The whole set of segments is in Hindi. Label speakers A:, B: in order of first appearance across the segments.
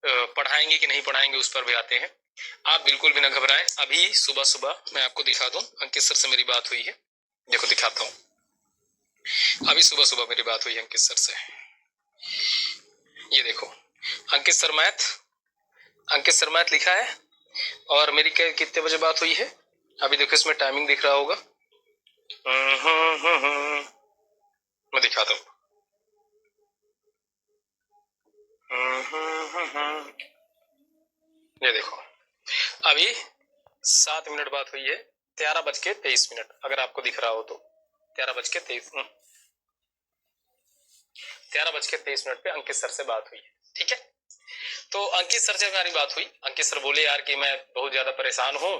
A: पढ़ाएंगे कि नहीं पढ़ाएंगे उस पर भी आते हैं। आप बिल्कुल भी ना घबराएं। अभी सुबह सुबह मैं आपको दिखा दूं, अंकित सर से मेरी बात हुई है, देखो दिखाता हूँ। अभी सुबह सुबह मेरी बात हुई है अंकित सर से, ये देखो अंकित सर मैथ लिखा है और मेरी कितने बजे बात हुई है, अभी देखो इसमें टाइमिंग दिख रहा होगा, मैं दिखाता हूँ। ये देखो अभी 7 मिनट बात हुई है, 11:23। अगर आपको दिख रहा हो तो 11:23 पे अंकित सर से बात हुई है। ठीक है, तो अंकित सर से हमारी बात हुई। अंकित सर बोले यार कि मैं बहुत ज्यादा परेशान हूँ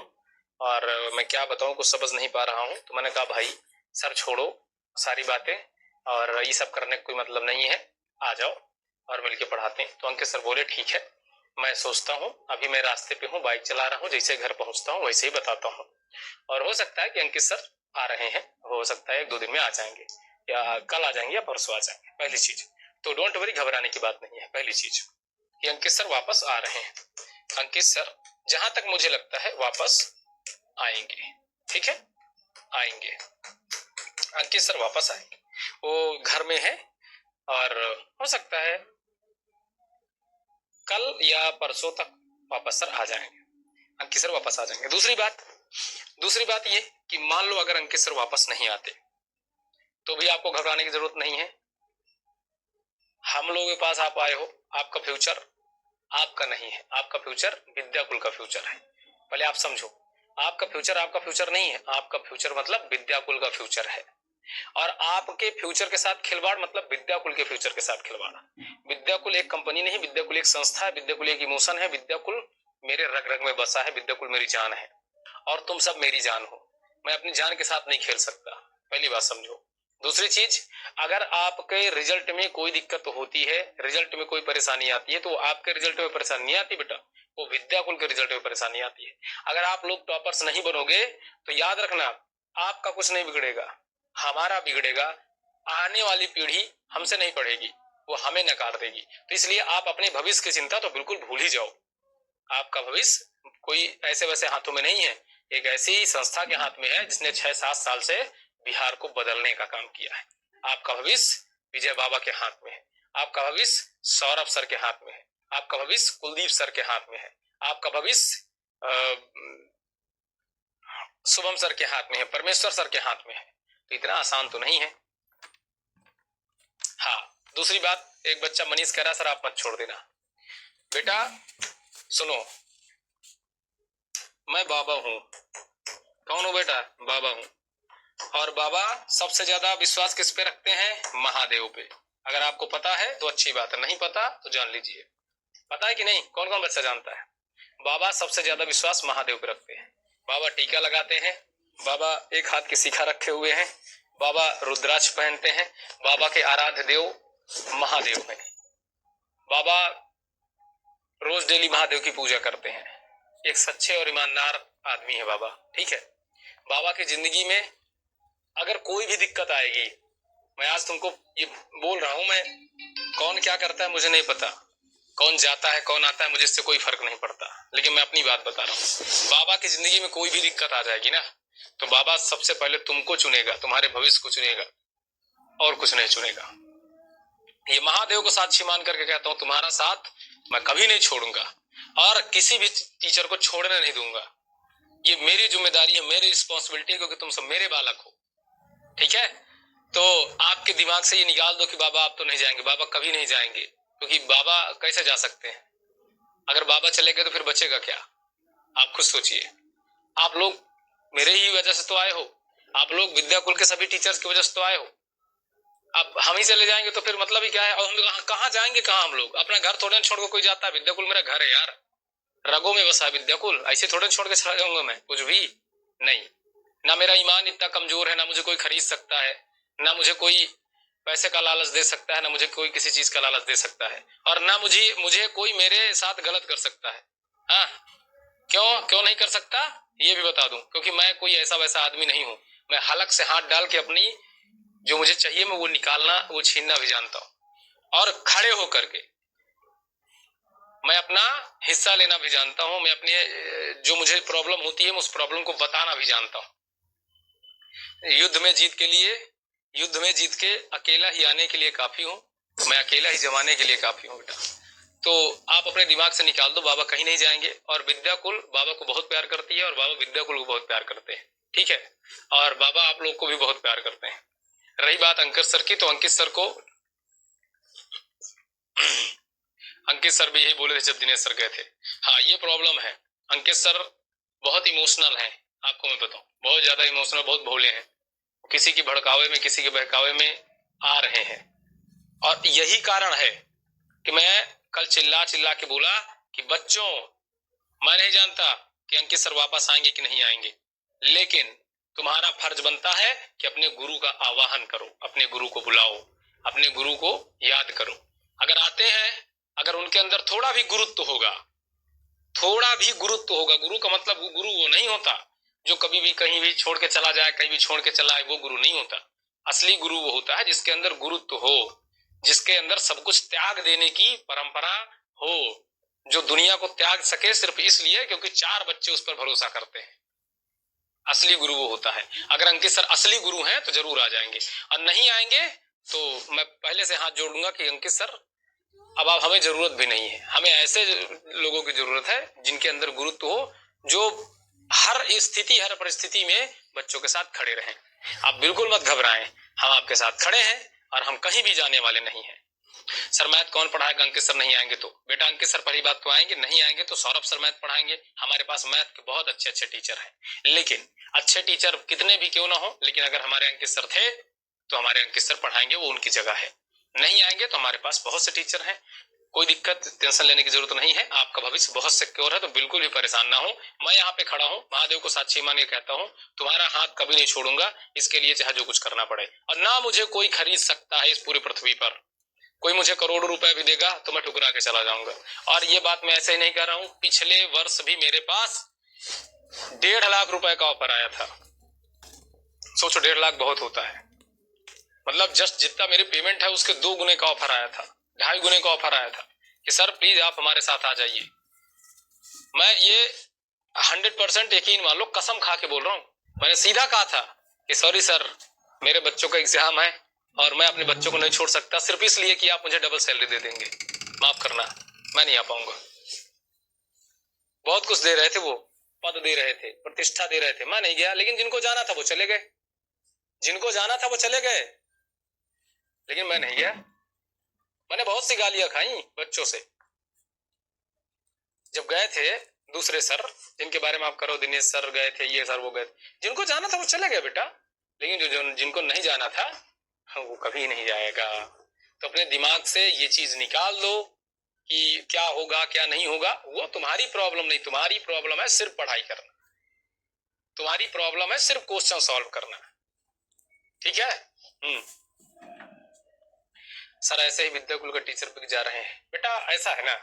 A: और मैं क्या बताऊं, कुछ समझ नहीं पा रहा हूँ। तो मैंने कहा भाई सर छोड़ो सारी बातें और ये सब करने का कोई मतलब नहीं है, आ जाओ और मिलके पढ़ाते हैं। तो अंकित सर बोले ठीक है, मैं सोचता हूँ, अभी मैं रास्ते पे हूँ, बाइक चला रहा हूँ, जैसे घर पहुंचता हूँ वैसे ही बताता हूँ। और हो सकता है कि अंकित सर आ रहे हैं, हो सकता है 1-2 दिन में आ जाएंगे या कल आ जाएंगे या परसों आ जाएंगे। पहली चीज तो डोंट वरी, घबराने की बात नहीं है। पहली चीज कि अंकित सर वापस आ रहे हैं, अंकित सर जहां तक मुझे लगता है वापस आएंगे। ठीक है, आएंगे, अंकित सर वापस आएंगे। वो घर में है और हो सकता है कल या परसों तक वापस सर आ जाएंगे, अंकित सर वापस आ जाएंगे। दूसरी बात ये कि मान लो अगर अंकित सर वापस नहीं आते तो भी आपको घबराने की जरूरत नहीं है। हम लोगों के पास आप आए हो, आपका फ्यूचर आपका नहीं है, आपका फ्यूचर विद्याकुल का फ्यूचर है। पहले आप समझो, आपका फ्यूचर नहीं है, आपका फ्यूचर मतलब विद्याकुल का फ्यूचर है। और आपके फ्यूचर के साथ खिलवाड़ मतलब विद्याकुल के फ्यूचर के साथ खिलवाड़। विद्याकुल एक कंपनी नहीं, विद्याकुल एक संस्था है, विद्याकुल एक इमोशन है, विद्याकुल मेरे रग रग में बसा है, विद्याकुल मेरी जान है और तुम सब मेरी जान हो। मैं अपनी जान के साथ नहीं खेल सकता, पहली बात समझो। दूसरी चीज, अगर आपके रिजल्ट में कोई दिक्कत होती है, रिजल्ट में कोई परेशानी आती है, तो आपके रिजल्ट में परेशानी नहीं आती बेटा, वो विद्याकुल के रिजल्ट में परेशानी आती है। अगर आप लोग टॉपर्स नहीं बनोगे तो याद रखना आपका कुछ नहीं बिगड़ेगा, हमारा बिगड़ेगा। आने वाली पीढ़ी हमसे नहीं पढ़ेगी, वो हमें नकार देगी। तो इसलिए आप अपने भविष्य की चिंता तो बिल्कुल भूल ही जाओ। आपका भविष्य कोई ऐसे वैसे हाथों में नहीं है, एक ऐसी संस्था के हाथ में है जिसने 6-7 साल से बिहार को बदलने का काम किया है। आपका भविष्य विजय बाबा के हाथ में है, आपका भविष्य सौरभ सर के हाथ में है, आपका भविष्य कुलदीप सर के हाथ में है, आपका भविष्य शुभम सर के हाथ में है, परमेश्वर सर के हाथ में है। तो इतना आसान तो नहीं है। हाँ, दूसरी बात, एक बच्चा मनीष कह रहा सर आप मत छोड़ देना। बेटा सुनो, मैं बाबा हूं। कौन हूं बेटा? बाबा हूं। और बाबा सबसे ज्यादा विश्वास किस पे रखते हैं? महादेव पे। अगर आपको पता है तो अच्छी बात है, नहीं पता तो जान लीजिए। पता है कि नहीं? कौन कौन बच्चा जानता है? बाबा सबसे ज्यादा विश्वास महादेव पे रखते हैं। बाबा टीका लगाते हैं, बाबा एक हाथ की शिखा रखे हुए हैं, बाबा रुद्राक्ष पहनते हैं, बाबा के आराध्य देव महादेव हैं। बाबा रोज डेली महादेव की पूजा करते हैं। एक सच्चे और ईमानदार आदमी है बाबा। ठीक है, बाबा की जिंदगी में अगर कोई भी दिक्कत आएगी, मैं आज तुमको ये बोल रहा हूं, मैं कौन क्या करता है मुझे नहीं पता, कौन जाता है कौन आता है मुझे इससे कोई फर्क नहीं पड़ता, लेकिन मैं अपनी बात बता रहा हूँ। बाबा की जिंदगी में कोई भी दिक्कत आ जाएगी ना, तो बाबा सबसे पहले तुमको चुनेगा, तुम्हारे भविष्य को चुनेगा और कुछ नहीं चुनेगा। ये महादेव को साक्षी मान करके कहता हूं, तुम्हारा साथ मैं कभी नहीं छोड़ूंगा और किसी भी टीचर को छोड़ने नहीं दूंगा। ये मेरी जिम्मेदारी है, मेरी रिस्पॉन्सिबिलिटी है, क्योंकि तुम सब मेरे बालक हो। ठीक है, तो आपके दिमाग से ये निकाल दो कि बाबा आप तो नहीं जाएंगे। बाबा कभी नहीं जाएंगे, क्योंकि बाबा कैसे जा सकते हैं? अगर बाबा चले गए तो फिर बचेगा क्या? आप खुद सोचिए। आप लोग मेरे ही वजह से तो आए हो, आप लोग विद्याकुल के सभी टीचर्स की वजह से तो आए हो। अब हम ही चले जाएंगे तो फिर मतलब ही क्या है? और हम कहाँ जाएंगे? कहाँ हम लोग अपना घर थोड़े छोड़ के कोई जाता है? विद्याकुल मेरा घर है यार, रगों में बसा विद्याकुल, ऐसे थोड़े छोड़ के चला जाऊंगा मैं? कुछ भी नहीं। ना मेरा ईमान इतना कमजोर है, ना मुझे कोई खरीद सकता है, ना मुझे कोई पैसे का लालच दे सकता है, ना मुझे कोई किसी चीज का लालच दे सकता है, और ना मुझे कोई मेरे साथ गलत कर सकता है। हाँ, क्यों नहीं कर सकता ये भी बता दूं, क्योंकि मैं कोई ऐसा वैसा आदमी नहीं हूं। मैं हलक से हाथ डाल के अपनी जो मुझे चाहिए मैं वो निकालना, वो छीनना भी जानता हूं, और खड़े होकर के मैं अपना हिस्सा लेना भी जानता हूं, मैं अपनी जो मुझे प्रॉब्लम होती है मैं उस प्रॉब्लम को बताना भी जानता हूं। युद्ध में जीत के अकेला ही आने के लिए काफी हूं, मैं अकेला ही जमाने के लिए काफी हूं बेटा। तो आप अपने दिमाग से निकाल दो, बाबा कहीं नहीं जाएंगे। और विद्याकुल बाबा को बहुत प्यार करती है और बाबा विद्याकुल को बहुत प्यार करते हैं, ठीक है। और बाबा आप लोग को भी बहुत प्यार करते हैं। रही बात अंकित सर की, तो अंकित सर को अंकित सर भी यही बोले थे जब दिनेश सर गए थे। हाँ ये प्रॉब्लम है, अंकित सर बहुत इमोशनल हैं, आपको मैं बताऊं, बहुत ज्यादा इमोशनल, बहुत भोले हैं। किसी की भड़कावे में, किसी के बहकावे में आ रहे हैं। और यही कारण है कि मैं कल चिल्ला चिल्ला के बोला कि बच्चों, मैं नहीं जानता कि अंकित सर वापस आएंगे कि नहीं आएंगे, लेकिन तुम्हारा फर्ज बनता है कि अपने गुरु का आवाहन करो, अपने गुरु को बुलाओ, अपने गुरु को याद करो। अगर आते हैं, अगर उनके अंदर थोड़ा भी गुरुत्व होगा, थोड़ा भी गुरुत्व होगा, गुरु का मतलब गुरु वो नहीं होता जो कभी भी कहीं भी छोड़ के चला जाए, कहीं भी छोड़ के चला आए, वो गुरु नहीं होता। असली गुरु वो होता है जिसके अंदर गुरुत्व हो, जिसके अंदर सब कुछ त्याग देने की परंपरा हो, जो दुनिया को त्याग सके सिर्फ इसलिए क्योंकि 4 बच्चे उस पर भरोसा करते हैं। असली गुरु वो होता है। अगर अंकित सर असली गुरु हैं तो जरूर आ जाएंगे, और नहीं आएंगे तो मैं पहले से हाथ जोड़ूंगा कि अंकित सर अब आप, हमें जरूरत भी नहीं है, हमें ऐसे लोगों की जरूरत है जिनके अंदर गुरुत्व हो, जो हर स्थिति हर परिस्थिति में बच्चों के साथ खड़े रहें। आप बिल्कुल मत घबराएं, हम आपके साथ खड़े हैं और हम कहीं भी जाने वाले नहीं हैं। सर मैथ कौन पढ़ाएगा अंकित सर नहीं आएंगे तो? बेटा अंकित सर पहली बात तो आएंगे, नहीं आएंगे तो सौरभ सर मैथ पढ़ाएंगे। हमारे पास मैथ के बहुत अच्छे अच्छे टीचर हैं, लेकिन अच्छे टीचर कितने भी क्यों ना हो, लेकिन अगर हमारे अंकित सर थे तो हमारे अंकित सर पढ़ाएंगे, वो उनकी जगह है। नहीं आएंगे तो हमारे पास बहुत से टीचर हैं, कोई दिक्कत टेंशन लेने की जरूरत नहीं है। आपका भविष्य बहुत सिक्योर है, तो बिल्कुल भी परेशान ना हो। मैं यहाँ पे खड़ा हूँ, महादेव को साक्षी मान के कहता हूँ, तुम्हारा हाथ कभी नहीं छोड़ूंगा, इसके लिए चाहे जो कुछ करना पड़े। और ना मुझे कोई खरीद सकता है इस पूरी पृथ्वी पर, कोई मुझे करोड़ों रुपए भी देगा तो मैं ठुकरा के चला जाऊंगा। और ये बात मैं ऐसे ही नहीं कह रहा हूं, पिछले वर्ष भी मेरे पास 1.5 लाख रुपए का ऑफर आया था। सोचो 1.5 लाख बहुत होता है, मतलब जस्ट जितना मेरी पेमेंट है उसके 2 गुने का ऑफर आया था, 2.5 गुने का ऑफर आया था कि सर प्लीज आप हमारे साथ आ जाइए। मैं ये 100% यकीन मान लो, कसम खा के बोल रहा हूँ, मैंने सीधा कहा था कि सॉरी सर, मेरे बच्चों का एग्जाम है और मैं अपने बच्चों को नहीं छोड़ सकता सिर्फ इसलिए कि आप मुझे डबल सैलरी दे देंगे, माफ करना मैं नहीं आ पाऊंगा। बहुत कुछ दे रहे थे वो, पद दे रहे थे, प्रतिष्ठा दे रहे थे, मैं नहीं गया। लेकिन जिनको जाना था वो चले गए, जिनको जाना था वो चले गए, लेकिन मैं नहीं गया। मैंने बहुत सी गालियां खाई बच्चों से जब गए थे दूसरे सर, जिनके बारे में आप करो, दिनेश सर गए थे, ये सर वो गए थे, जिनको जाना था वो चले गए बेटा, लेकिन जिनको नहीं जाना था वो कभी नहीं जाएगा। तो अपने दिमाग से ये चीज निकाल दो कि क्या होगा क्या नहीं होगा, वो तुम्हारी प्रॉब्लम नहीं, तुम्हारी प्रॉब्लम है सिर्फ पढ़ाई करना, तुम्हारी प्रॉब्लम है सिर्फ क्वेश्चन सॉल्व करना, ठीक है। सर ऐसे ही विद्याकुल का टीचर बिक जा रहे हैं। बेटा ऐसा है ना,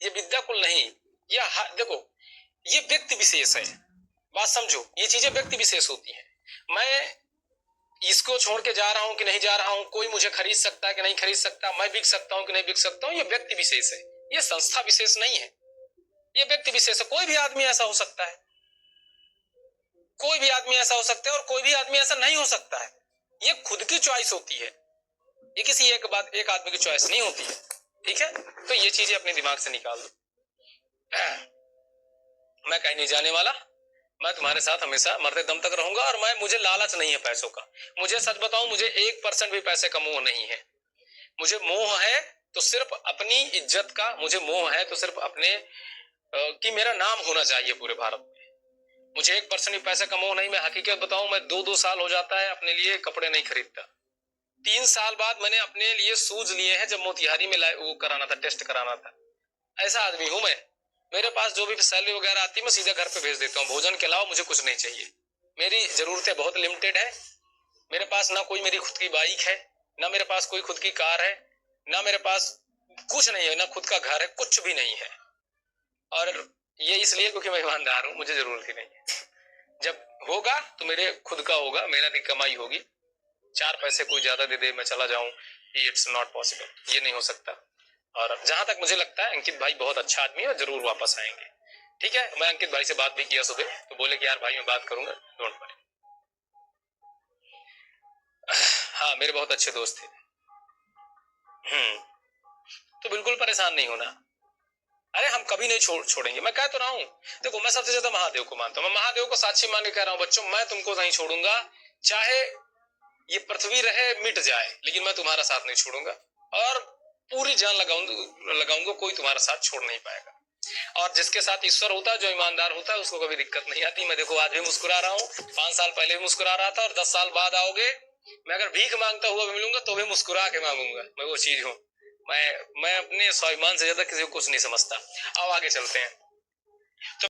A: ये विद्याकुल नहीं, ये देखो ये व्यक्ति विशेष है, बात समझो, ये चीजें व्यक्ति विशेष होती हैं। मैं इसको छोड़ के जा रहा हूं कि नहीं जा रहा हूं, कोई मुझे खरीद सकता है कि नहीं खरीद सकता, मैं बिक सकता हूं कि नहीं बिक सकता हूं, ये व्यक्ति विशेष है, ये संस्था विशेष नहीं है, ये व्यक्ति विशेष है। कोई भी आदमी ऐसा हो सकता है, कोई भी आदमी ऐसा हो सकता है और कोई भी आदमी ऐसा नहीं हो सकता है। ये खुद की चॉइस होती है, ये किसी एक आदमी की चॉइस नहीं होती है, ठीक है। तो ये चीजें अपने दिमाग से निकाल दो। मैं कहीं नहीं जाने वाला, मैं तुम्हारे साथ हमेशा मरते दम तक रहूंगा। और मुझे लालच नहीं है पैसों का, मुझे सच बताऊं, मुझे 1% भी पैसे का मोह नहीं है। मुझे मोह है तो सिर्फ अपनी इज्जत का, मुझे मोह है तो सिर्फ अपने कि मेरा नाम होना चाहिए पूरे भारत में। मुझे 1% भी पैसे का मोह नहीं। मैं हकीकत बताऊं, मैं 2-2 साल हो जाता है अपने लिए कपड़े नहीं खरीदता। 3 साल बाद मैंने अपने लिए शूज लिए हैं, जब मोतिहारी में वो कराना था, टेस्ट कराना था। ऐसा आदमी हूं मैं, मेरे पास जो भी सैलरी वगैरह आती है मैं सीधा घर पे भेज देता हूँ, भोजन के अलावा मुझे कुछ नहीं चाहिए। मेरी जरूरतें बहुत लिमिटेड है, मेरे पास ना कोई मेरी खुद की बाइक है, ना मेरे पास कोई खुद की कार है, ना मेरे पास कुछ नहीं है, ना खुद का घर है, कुछ भी नहीं है। और ये इसलिए क्योंकि मैं ईमानदार हूं, मुझे जरूरत ही नहीं है। जब होगा तो मेरे खुद का होगा, मेहनत की कमाई होगी। 4 पैसे कोई ज्यादा दे दे मैं चला जाऊं, इट्स नॉट पॉसिबल, ये नहीं हो सकता। और जहां तक मुझे लगता है अंकित भाई बहुत अच्छा आदमी है और जरूर वापस आएंगे। ठीक है, मैं अंकित भाई से बात भी किया सुबह, तो बोले कि यार भाई मैं बात करूंगा, डोंट वरी। हाँ, मेरे बहुत अच्छे दोस्त थे। तो बिल्कुल परेशान नहीं होना। अरे हम कभी नहीं छोड़ेंगे, मैं कह तो रहा हूँ। देखो मैं सबसे ज्यादा महादेव को मानता हूँ, मैं महादेव को साक्षी मान के कह रहा हूँ बच्चों, मैं तुमको नहीं छोड़ूंगा, चाहे ये पृथ्वी रहे मिट जाए, लेकिन मैं तुम्हारा साथ नहीं छोड़ूंगा और पूरी जान लगाऊंगा, कोई तुम्हारा साथ छोड़ नहीं पाएगा। और जिसके साथ ईश्वर होता है, जो ईमानदार होता है, उसको कभी दिक्कत नहीं आती। मैं देखो आज भी मुस्कुरा रहा हूँ, 5 साल पहले भी मुस्कुरा रहा था, और 10 साल बाद आओगे, मैं अगर भीख मांगता हुआ भी मिलूंगा तो भी मुस्कुरा के मांगूंगा। मैं वो चीज हूँ, मैं अपने स्वाभिमान से ज्यादा किसी को कुछ नहीं समझता। अब आगे चलते हैं। तो